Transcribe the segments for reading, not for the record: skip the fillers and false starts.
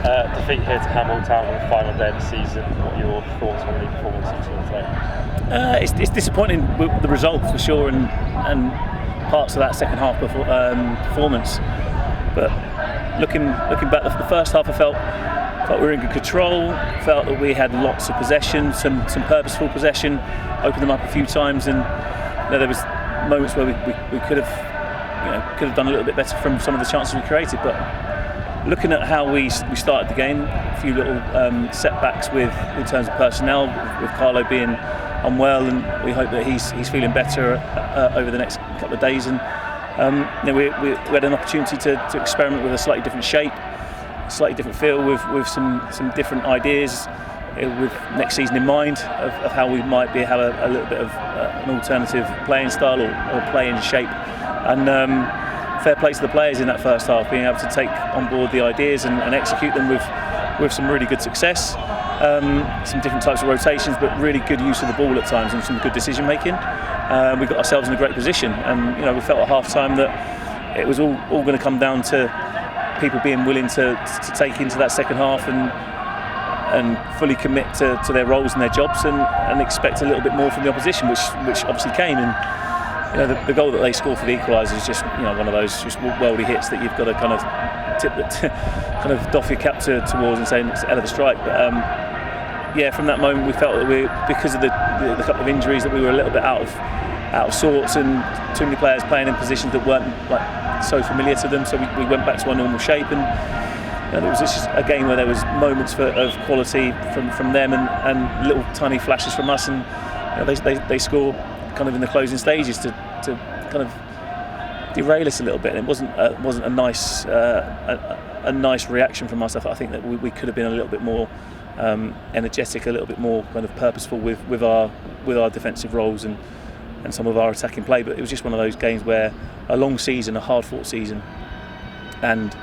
Defeat here to Hanwell Town on the final day of the season. What are your thoughts on the performance of the team today? It's disappointing with the result for sure, and parts of that second half performance. But looking back, the first half I felt we were in good control. Felt that we had lots of possession, some purposeful possession. Opened them up a few times, and there was moments where we could have done a little bit better from some of the chances we created. But looking at how we started the game, a few little setbacks in terms of personnel, with Carlo being unwell, and we hope that he's feeling better over the next couple of days. And we had an opportunity to experiment with a slightly different shape, a slightly different feel, with some different ideas, with next season in mind, of how we might have a little bit of an alternative playing style or playing shape. And fair play to the players in that first half, being able to take on board the ideas and execute them with some really good success. Some different types of rotations, but really good use of the ball at times and some good decision making. We got ourselves in a great position, and we felt at half time that it was all going to come down to people being willing to take into that second half and fully commit to their roles and their jobs, and expect a little bit more from the opposition, which obviously came. And the goal that they scored for the equaliser is just one of those just worldy hits that you've got to kind of doff your cap towards and say it's a hell of a strike. But from that moment we felt that because of the couple of injuries, that we were a little bit out of sorts, and too many players playing in positions that weren't so familiar to them. So we went back to our normal shape, and it was just a game where there was moments of quality from them and little tiny flashes from us, and they score kind of in the closing stages to kind of derail us a little bit. And it wasn't a nice reaction from us. I think that we could have been a little bit more energetic, a little bit more kind of purposeful with our defensive roles and some of our attacking play. But it was just one of those games where a long season, a hard fought season, and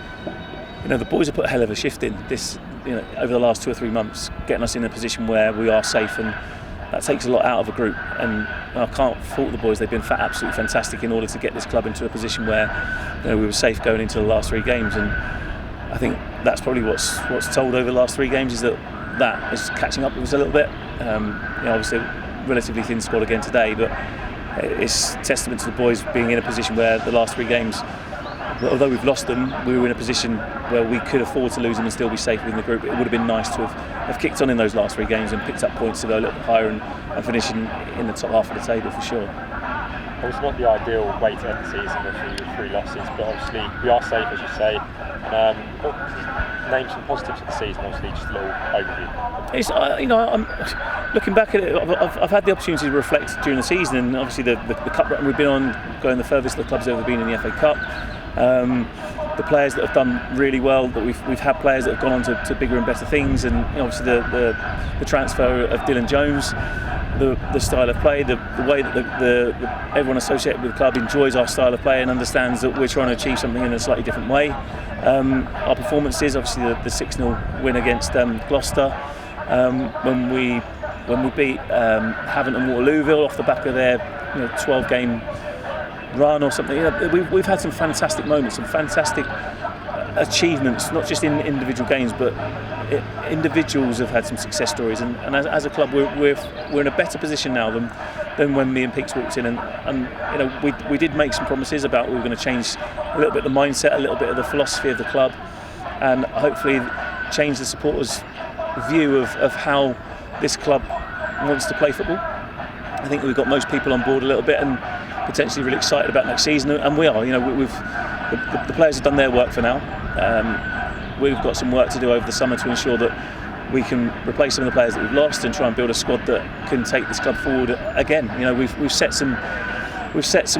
the boys have put a hell of a shift in this over the last 2 or 3 months, getting us in a position where we are safe, and that takes a lot out of a group. And I can't fault the boys. They've been absolutely fantastic in order to get this club into a position where we were safe going into the last 3 games. And I think that's probably what's told over the last 3 games, is that is catching up with us a little bit. Obviously relatively thin squad again today, but it's testament to the boys being in a position where the last 3 games, although we've lost them, we were in a position where we could afford to lose them and still be safe within the group. It would have been nice to have kicked on in those last 3 games and picked up points to go a little bit higher and finish in the top half of the table for sure. Well, it's not the ideal way to end the season with 3 losses, but obviously we are safe, as you say. Name some positives of the season, obviously, just a little overview. It's, I'm looking back at it. I've had the opportunity to reflect during the season, and obviously the cup run we've been on, going the furthest the club's ever been in the FA Cup. The players that have done really well, that we've had players that have gone on to bigger and better things, and obviously the transfer of Dylan Jones, the style of play, the way that everyone associated with the club enjoys our style of play and understands that we're trying to achieve something in a slightly different way. Our performances, obviously the 6-0 win against Gloucester, when we beat Havant and Waterlooville off the back of their 12-game run or something. We've had some fantastic moments, some fantastic achievements, not just in individual games, but individuals have had some success stories, and as a club we're in a better position now than when me and Peaks walked in, and we did make some promises about we were going to change a little bit the mindset, a little bit of the philosophy of the club, and hopefully change the supporters' view of how this club wants to play football. I think we've got most people on board a little bit and potentially really excited about next season, and we are. The players have done their work for now. We've got some work to do over the summer to ensure that we can replace some of the players that we've lost and try and build a squad that can take this club forward again. We've set some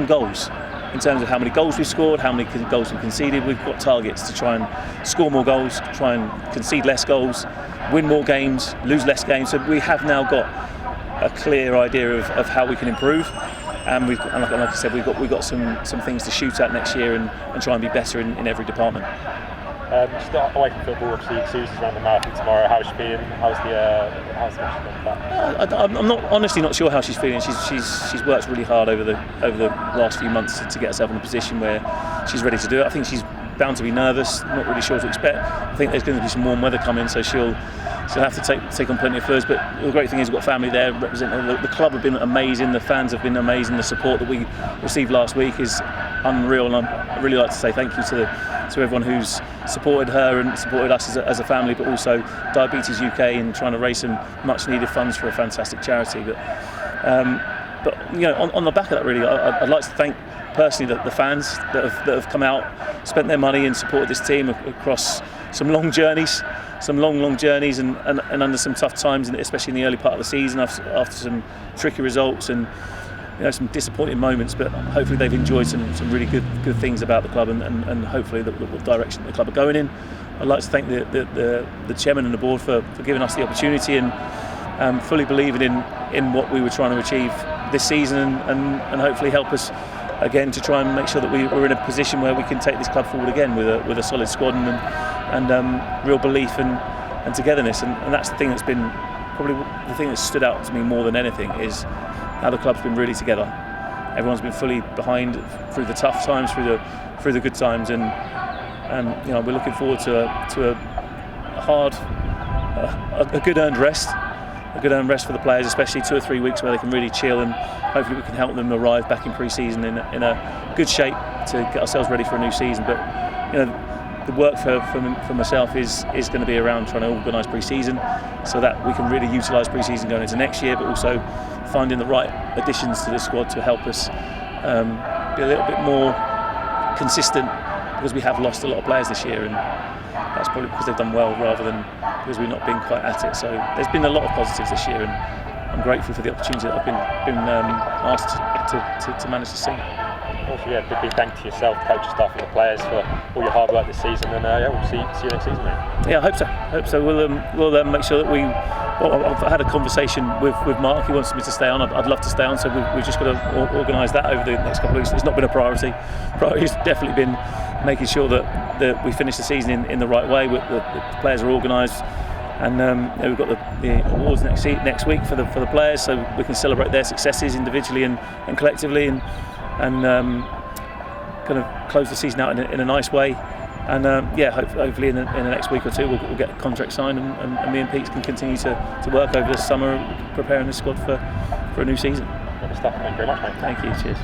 goals in terms of how many goals we've scored, how many goals we've conceded. We've got targets to try and score more goals, try and concede less goals, win more games, lose less games. So we have now got a clear idea of how we can improve. And like I said, we've got some things to shoot at next year and try and be better in every department. Just away from football, obviously Susie's around the marathon tomorrow. How's she feeling? How's the match gone for that? I'm honestly not sure how she's feeling. She's worked really hard over the last few months to get herself in a position where she's ready to do it. I think she's bound to be nervous, not really sure what to expect. I think there's going to be some warm weather coming, so she'll have to take on plenty of furs. But the great thing is we've got family there representing. The club have been amazing, the fans have been amazing, the support that we received last week is unreal, and I'd really like to say thank you to everyone who's supported her and supported us as a family, but also Diabetes UK in trying to raise some much needed funds for a fantastic charity. But you know, on the back of that, really, I'd like to thank personally the fans that have come out, spent their money and supported this team across some long journeys, and under some tough times, especially in the early part of the season after some tricky results and some disappointing moments. But hopefully they've enjoyed some really good things about the club and hopefully the direction the club are going in. I'd like to thank the chairman and the board for giving us the opportunity and fully believing in what we were trying to achieve this season and hopefully help us again to try and make sure that we're in a position where we can take this club forward again with a solid squad and real belief and togetherness. And that's the thing that's been probably the thing that stood out to me more than anything, is how the club's been really together. Everyone's been fully behind through the tough times, through the good times, and we're looking forward to a good earned rest. A good earned rest for the players, especially 2 or 3 weeks where they can really chill, and hopefully we can help them arrive back in pre-season in a good shape to get ourselves ready for a new season. But the work for myself is going to be around trying to organise pre-season so that we can really utilise pre-season going into next year, but also finding the right additions to the squad to help us be a little bit more consistent, because we have lost a lot of players this year, and that's probably because they've done well rather than because we've not been quite at it. So there's been a lot of positives this year, and I'm grateful for the opportunity that I've been asked to manage the scene. Also, big thank you to yourself, coaching staff and the players for all your hard work this season, and we'll see you next season, mate. Yeah, I hope so. We'll make sure that I've had a conversation with Mark. He wants me to stay on. I'd love to stay on, so we've just got to organise that over the next couple of weeks. It's not been a priority. Priority's definitely been making sure that we finish the season in the right way. The players are organised, and we've got the awards next week for the players, so we can celebrate their successes individually and collectively, and kind of close the season out in a nice way. And hopefully in the next week or two we'll get a contract signed, and me and Pete can continue to work over the summer preparing the squad for a new season. Good stuff. Thank you very much, mate. Thank you. Cheers.